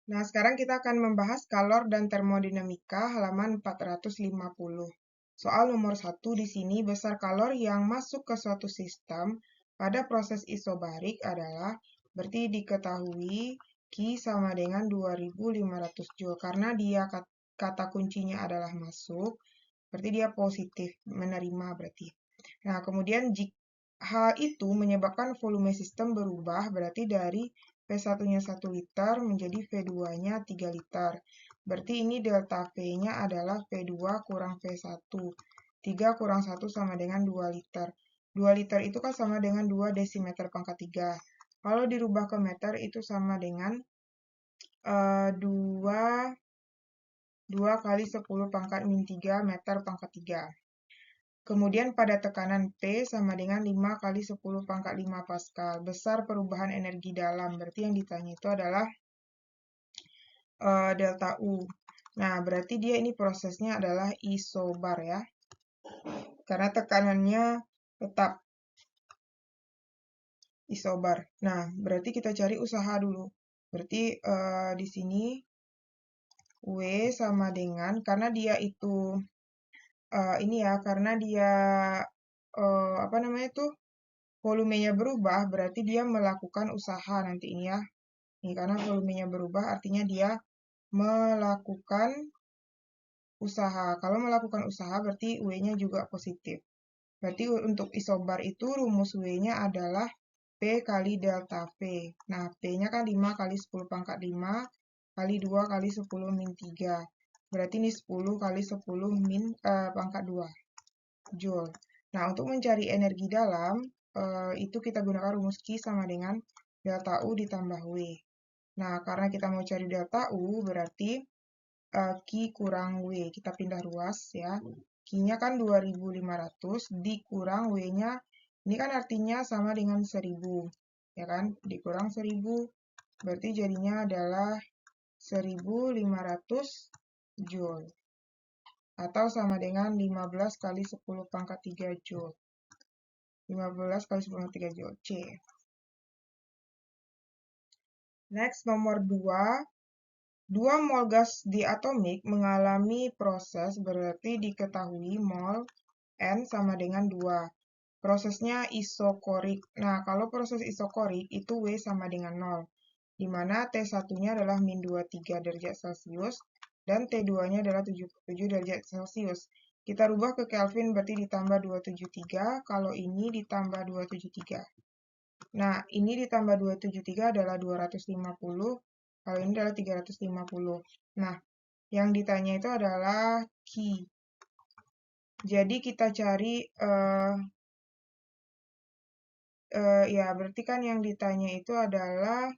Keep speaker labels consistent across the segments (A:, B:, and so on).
A: Nah, sekarang kita akan membahas kalor dan termodinamika halaman 450. Soal nomor 1 di sini, besar kalor yang masuk ke suatu sistem pada proses isobarik adalah, berarti diketahui Q sama dengan 2500 Joule. Karena dia kata kuncinya adalah masuk, berarti dia positif, menerima berarti. Nah, kemudian jika hal itu menyebabkan volume sistem berubah, berarti dari V1-nya 1 liter menjadi V2-nya 3 liter. Berarti ini delta V-nya adalah V2 kurang V1. 3 kurang 1 sama dengan 2 liter. 2 liter itu kan sama dengan 2 desimeter pangkat 3. Kalau dirubah ke meter itu sama dengan 2 kali 10 pangkat min 3 meter pangkat 3. Kemudian pada tekanan P sama dengan 5 kali 10 pangkat 5 Pascal. Besar perubahan energi dalam. Berarti yang ditanya itu adalah delta U. Nah, berarti dia ini prosesnya adalah isobar ya. Karena tekanannya tetap isobar. Nah, berarti kita cari usaha dulu. Berarti di sini W sama dengan, karena dia itu ini ya, karena dia apa namanya tuh, volumenya berubah, berarti dia melakukan usaha nanti ini ya. Ini karena volumenya berubah, artinya dia melakukan usaha. Kalau melakukan usaha, berarti W-nya juga positif. Berarti untuk isobar itu rumus W-nya adalah P kali delta V. Nah, P-nya kan 5 kali 10 pangkat 5 kali 2 kali 10 min 3. Berarti ini 10 kali 10 min pangkat 2 Joule. Nah, untuk mencari energi dalam, itu kita gunakan rumus Q sama dengan delta U ditambah W. Nah, karena kita mau cari delta U, berarti Q kurang W. Kita pindah ruas ya. Q-nya kan 2500, dikurang W-nya, ini kan artinya sama dengan 1000. Ya kan? Dikurang 1000, berarti jadinya adalah 1500 Joule. Atau sama dengan 15 kali 10 pangkat 3 Joule. 15 kali 10 pangkat 3 Joule. C. Next, nomor 2. 2 mol gas diatomik mengalami proses, berarti diketahui mol N sama dengan 2. Prosesnya isokorik. Nah, kalau proses isokorik itu W sama dengan 0. Di mana T1-nya adalah min 23 derajat Celcius dan T2-nya adalah 77 derajat Celcius. Kita rubah ke Kelvin berarti ditambah 273, kalau ini ditambah 273. Nah, ini ditambah 273 adalah 250, kalau ini adalah 350. Nah, yang ditanya itu adalah Q. Jadi kita cari, ya berarti kan yang ditanya itu adalah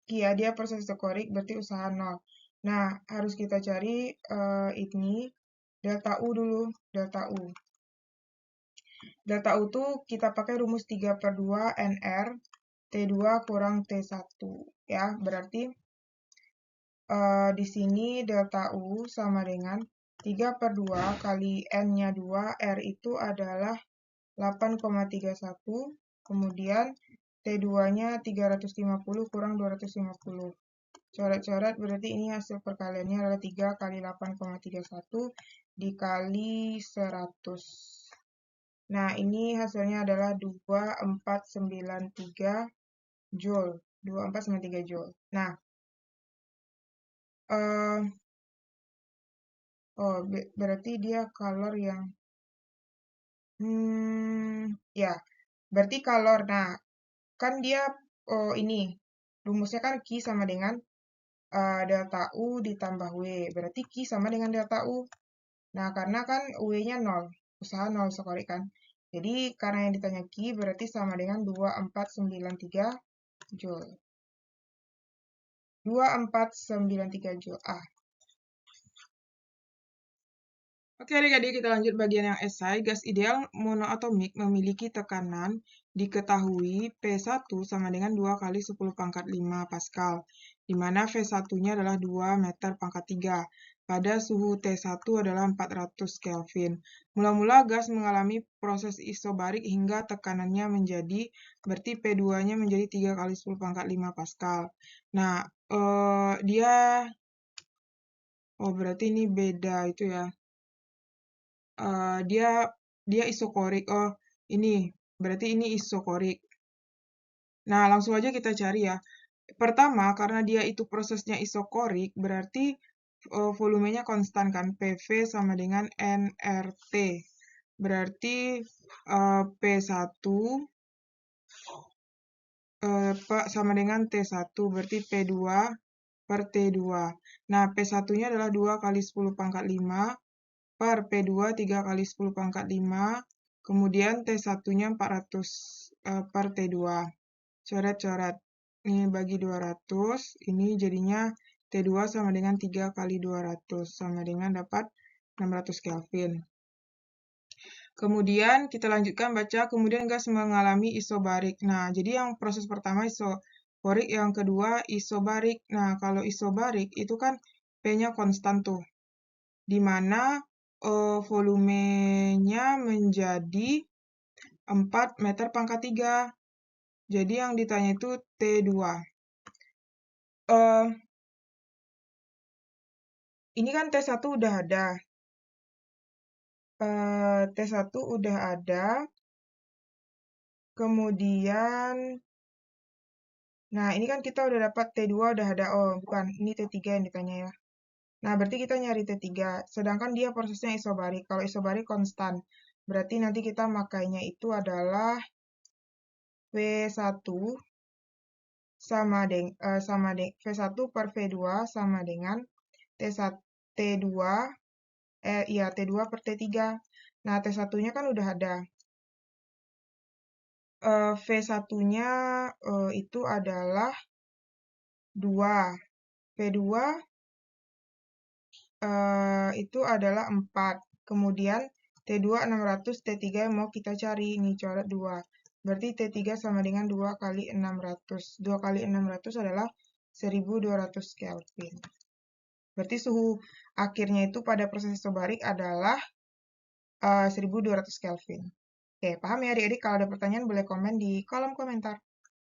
A: Q ya, dia proses isokorik, berarti usaha 0. Nah, harus kita cari ini, delta U dulu, delta U. Delta U itu kita pakai rumus 3/2 NR T2 kurang T1 ya. Berarti di sini delta U sama dengan 3/2 kali N-nya 2, R itu adalah 8,31, kemudian T2-nya 350 kurang 250. Coret-coret berarti ini hasil perkaliannya adalah 3 kali 8,31 dikali 100. Nah, ini hasilnya adalah 2493 Joule. 2493 Joule. Nah, berarti dia kalor yang ya, berarti kalor. Nah, kan dia ini rumusnya kan Q sama dengan delta U ditambah W. Berarti Q sama dengan delta U. Nah, karena kan W-nya 0, usaha 0 sekali kan. Jadi, karena yang ditanya Q berarti sama dengan 2493 Joule. 2493 Joule. Oke adik-adik, kita lanjut bagian yang esai. Gas ideal monoatomik memiliki tekanan diketahui P1 sama dengan 2 kali 10 pangkat 5 Pascal, di mana V1-nya adalah 2 meter pangkat 3. Pada suhu T1 adalah 400 Kelvin. Mula-mula gas mengalami proses isobarik hingga tekanannya menjadi, berarti P2-nya menjadi 3 kali 10 pangkat 5 Pascal. Nah, dia, oh berarti ini beda itu ya. Dia dia isokorik. Oh, ini berarti ini isokorik. Nah, langsung aja kita cari ya. Pertama, karena dia itu prosesnya isokorik, berarti volumenya konstan kan, PV sama dengan nRT. Berarti P1 sama dengan T1, berarti P2 per T2. Nah, P1-nya adalah 2 kali 10 pangkat 5 per P2 3 kali 10 pangkat 5, kemudian T1-nya 400 per T2. Coret-coret. Ini bagi 200, ini jadinya T2 sama dengan 3 kali 200, sama dengan dapat 600 Kelvin. Kemudian kita lanjutkan baca, kemudian gas mengalami isobarik. Nah, jadi yang proses pertama isobarik, yang kedua isobarik. Nah, kalau isobarik itu kan P-nya konstan tuh, di mana volumenya menjadi 4 meter pangkat 3. Jadi yang ditanya itu T2. Ini kan T1 udah ada. T1 udah ada. Kemudian, nah ini kan kita udah dapat T2 udah ada. Oh, bukan. Ini T3 yang ditanya ya. Nah, berarti kita nyari T3. Sedangkan dia prosesnya isobarik. Kalau isobarik konstan. Berarti nanti kita makainya itu adalah V1 V1 per V2 sama dengan T1, T2, T2 per T3. Nah, T1-nya kan udah ada. V1-nya itu adalah 2. V2 itu adalah 4. Kemudian T2 600, T3 yang mau kita cari. Ini coret 2. Berarti T3 sama dengan 2 kali 600. 2 kali 600 adalah 1200 Kelvin. Berarti suhu akhirnya itu pada proses isobarik adalah 1200 Kelvin. Oke, paham ya adik-adik? Kalau ada pertanyaan boleh komen di kolom komentar.